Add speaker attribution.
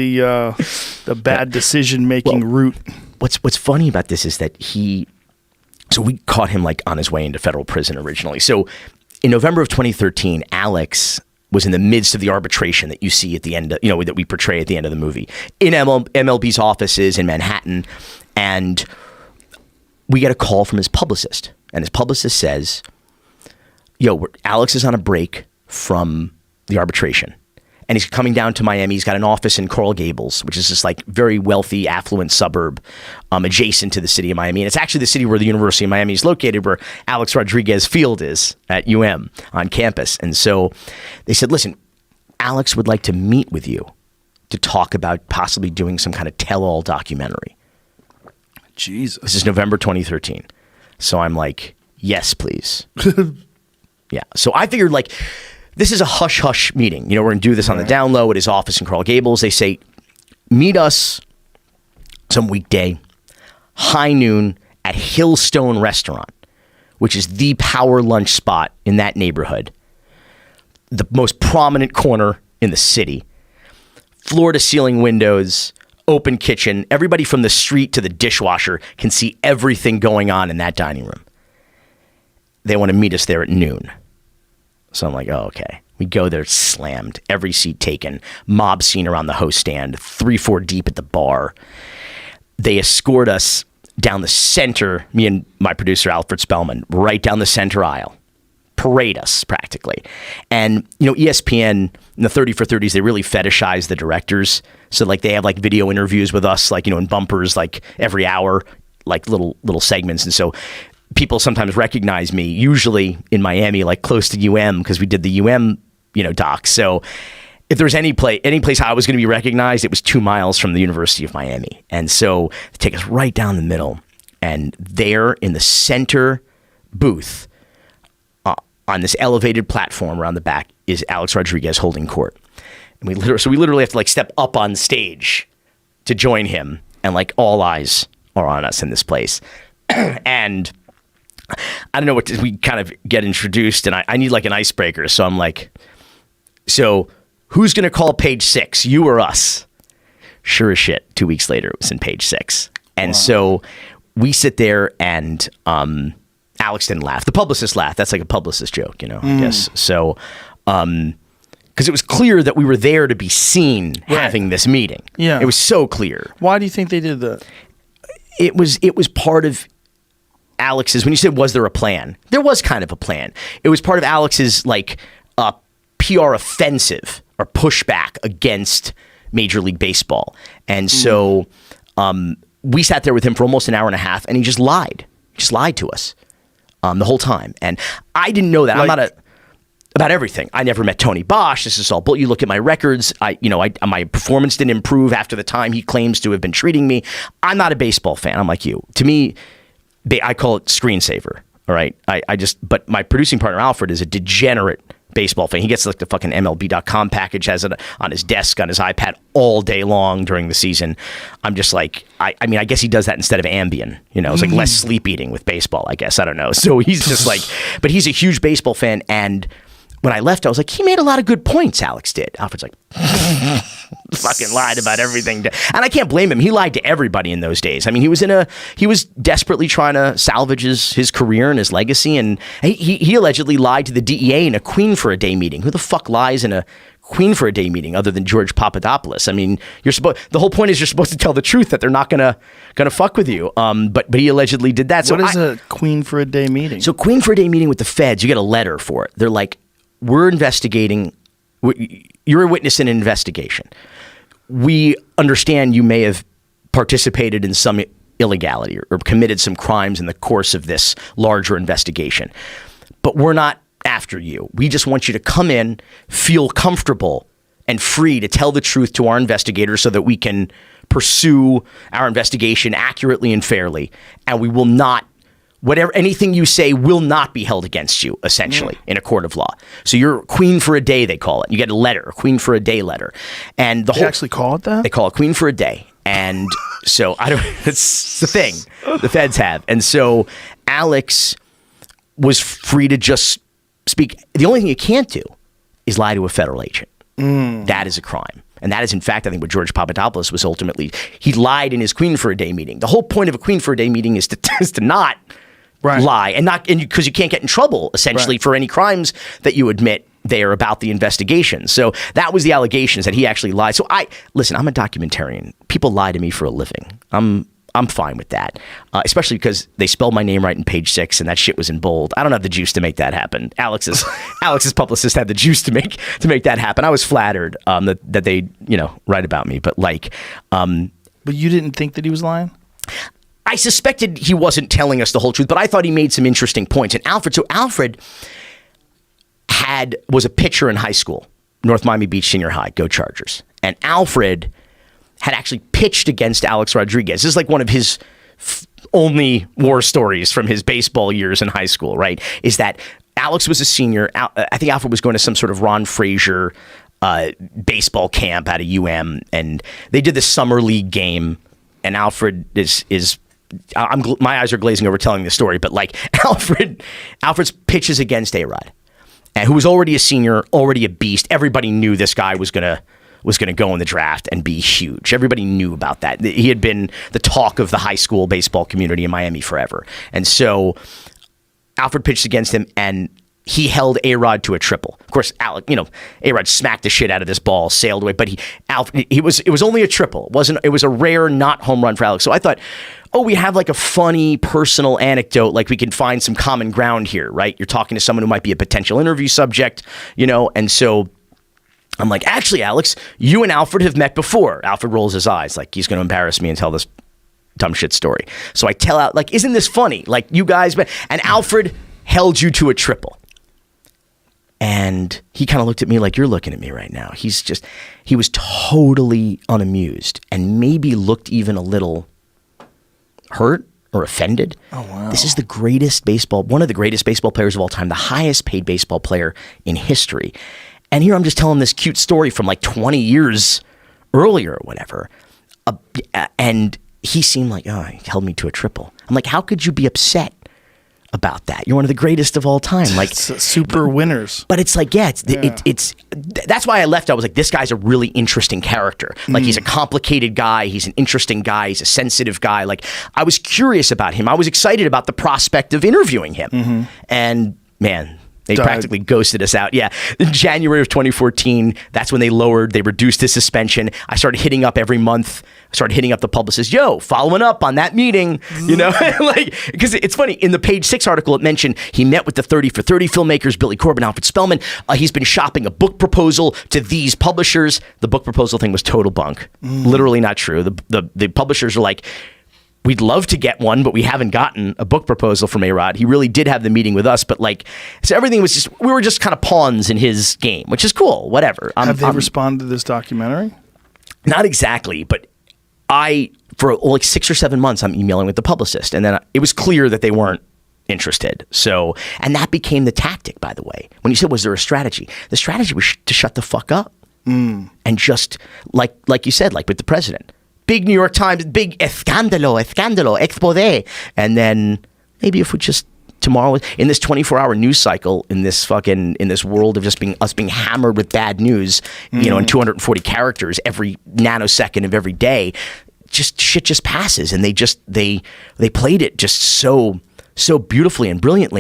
Speaker 1: the bad decision-making route.
Speaker 2: What's funny about this is that so we caught him like on his way into federal prison originally. So in November of 2013, Alex was in the midst of the arbitration that you see at the end, that we portray at the end of the movie in MLB's offices in Manhattan. And we get a call from his publicist, and his publicist says, Alex is on a break from the arbitration, and he's coming down to Miami. He's got an office in Coral Gables, which is this like very wealthy, affluent suburb adjacent to the city of Miami. And it's actually the city where the University of Miami is located, where Alex Rodriguez Field is at UM on campus. And so they said, listen, Alex would like to meet with you to talk about possibly doing some kind of tell-all documentary.
Speaker 1: Jesus.
Speaker 2: This is November 2013. So I'm like, yes, please. Yeah. So I figured like, this is a hush-hush meeting. We're going to do this on the down low at his office in Coral Gables. They say, meet us some weekday, high noon at Hillstone Restaurant, which is the power lunch spot in that neighborhood. The most prominent corner in the city. Floor-to-ceiling windows, open kitchen. Everybody from the street to the dishwasher can see everything going on in that dining room. They want to meet us there at noon. So I'm like, oh, okay. We go there, slammed, every seat taken, mob scene around the host stand, 3-4 deep at the bar. They escort us down the center, me and my producer, Alfred Spellman, right down the center aisle. Parade us, practically. And, ESPN, in the 30 for 30s, they really fetishize the directors. So, like, they have, like, video interviews with us, like, in bumpers, like, every hour, like, little segments. And so people sometimes recognize me, usually in Miami, like close to UM, because we did the UM, doc. So if there was any place I was going to be recognized, it was 2 miles from the University of Miami. And so they take us right down the middle, and there in the center booth, on this elevated platform around the back, is Alex Rodriguez holding court. And we literally have to like step up on stage to join him, and like all eyes are on us in this place. And I don't know we kind of get introduced, and I need like an icebreaker. So I'm like, so who's going to call page 6, you or us? Sure as shit, 2 weeks later, it was in page 6. And so we sit there, and Alex didn't laugh. The publicist laughed. That's like a publicist joke, I guess. So, because it was clear that we were there to be seen having this meeting.
Speaker 1: Yeah.
Speaker 2: It was so clear.
Speaker 1: Why do you think they did that?
Speaker 2: It was part of Alex's, when you said, was there a plan? There was kind of a plan. It was part of Alex's like PR offensive or pushback against Major League Baseball. And so we sat there with him for almost an hour and a half, and he just lied. He just lied to us the whole time. And I didn't know that. I'm not about everything. I never met Tony Bosch. This is all bull. You look at my records. My performance didn't improve after the time he claims to have been treating me. I'm not a baseball fan. I'm like you. To me, I call it screensaver. All right. But my producing partner, Alfred, is a degenerate baseball fan. He gets like the fucking MLB.com package, has it on his desk, on his iPad all day long during the season. I'm just like, I guess he does that instead of Ambien. It's like less sleep eating with baseball, I guess. I don't know. So he's just like, but he's a huge baseball fan. And when I left, I was like, he made a lot of good points, Alex did. Alfred's like, fucking lied about everything. And I can't blame him. He lied to everybody in those days. I mean, he was desperately trying to salvage his career and his legacy. And he allegedly lied to the DEA in a Queen for a Day meeting. Who the fuck lies in a Queen for a Day meeting other than George Papadopoulos? I mean, the whole point is you're supposed to tell the truth, that they're not gonna fuck with you. But he allegedly did that. So
Speaker 1: what is a Queen for a Day meeting?
Speaker 2: So Queen for a Day meeting with the feds, you get a letter for it. They're like, we're investigating. You're a witness in an investigation. We understand you may have participated in some illegality or committed some crimes in the course of this larger investigation. But we're not after you. We just want you to come in, feel comfortable and free to tell the truth to our investigators so that we can pursue our investigation accurately and fairly. And we will not, anything you say will not be held against you, essentially, in a court of law. So you're Queen for a Day, they call it. You get a letter, a Queen for a Day letter. And they
Speaker 1: actually call it that?
Speaker 2: They call it Queen for a Day. And so that's the thing the feds have. And so Alex was free to just speak. The only thing you can't do is lie to a federal agent. That is a crime. And that is, in fact, I think what George Papadopoulos was ultimately, he lied in his Queen for a Day meeting. The whole point of a Queen for a Day meeting is to not lie and because you can't get in trouble essentially for any crimes that you admit there about the investigation. So that was the allegations that he actually lied. So I'm a documentarian. People lie to me for a living. I'm fine with that, especially because they spelled my name right in page 6 and that shit was in bold. I don't have the juice to make that happen. Alex's publicist had the juice to make that happen. I was flattered that they write about me, but
Speaker 1: But you didn't think that he was lying?
Speaker 2: I suspected he wasn't telling us the whole truth, but I thought he made some interesting points. And Alfred was a pitcher in high school, North Miami Beach Senior High, go Chargers. And Alfred had actually pitched against Alex Rodriguez. This is like one of his only war stories from his baseball years in high school, right? Is that Alex was a senior. I think Alfred was going to some sort of Ron Frazier baseball camp at a UM, and they did the summer league game. And Alfred my eyes are glazing over telling the story, but like Alfred's pitches against A-Rod, and who was already a senior, already a beast. Everybody knew this guy was gonna go in the draft and be huge. Everybody knew about that. He had been the talk of the high school baseball community in Miami forever. And so Alfred pitched against him, and he held A-Rod to a triple. Of course, A-Rod smacked the shit out of this ball, sailed away, but it was only a triple. It was a rare not home run for Alex. So I thought, we have like a funny personal anecdote, like we can find some common ground here, right? You're talking to someone who might be a potential interview subject, and so I'm like, actually, Alex, you and Alfred have met before. Alfred rolls his eyes like he's going to embarrass me and tell this dumb shit story. So I tell out, like, isn't this funny? Like, you guys, and Alfred held you to a triple. And he kind of looked at me like you're looking at me right now. He was totally unamused and maybe looked even a little hurt or offended.
Speaker 1: Oh, wow.
Speaker 2: This is one of the greatest baseball players of all time, the highest paid baseball player in history. And here I'm just telling this cute story from like 20 years earlier or whatever. And he seemed like, he held me to a triple. I'm like, how could you be upset about that? You're one of the greatest of all time. Like
Speaker 1: super winners.
Speaker 2: But it's like, it's that's why I left. I was like, this guy's a really interesting character. Like he's a complicated guy. He's an interesting guy. He's a sensitive guy. Like I was curious about him. I was excited about the prospect of interviewing him. And man, they practically ghosted us out. Yeah. In January of 2014, that's when they reduced his suspension. I started hitting up every month. I started hitting up the publicist. Following up on that meeting, like, because it's funny. In the page 6 article, it mentioned he met with the 30 for 30 filmmakers, Billy Corben, Alfred Spellman. He's been shopping a book proposal to these publishers. The book proposal thing was total bunk. Literally not true. The publishers are like, we'd love to get one, but we haven't gotten a book proposal from A-Rod. He really did have the meeting with us, but so everything was we were just kind of pawns in his game, which is cool, whatever.
Speaker 1: Have they responded to this documentary?
Speaker 2: Not exactly, but for like 6 or 7 months, I'm emailing with the publicist, and then it was clear that they weren't interested. So, and that became the tactic, by the way. When you said, was there a strategy? The strategy was to shut the fuck up. And just, like you said, like with the president. Big New York Times, big escándalo, expose. And then maybe if we just tomorrow, in this 24-hour news cycle, in this world of just being hammered with bad news, in 240 characters every nanosecond of every day, shit just passes. And they played it just so beautifully and brilliantly.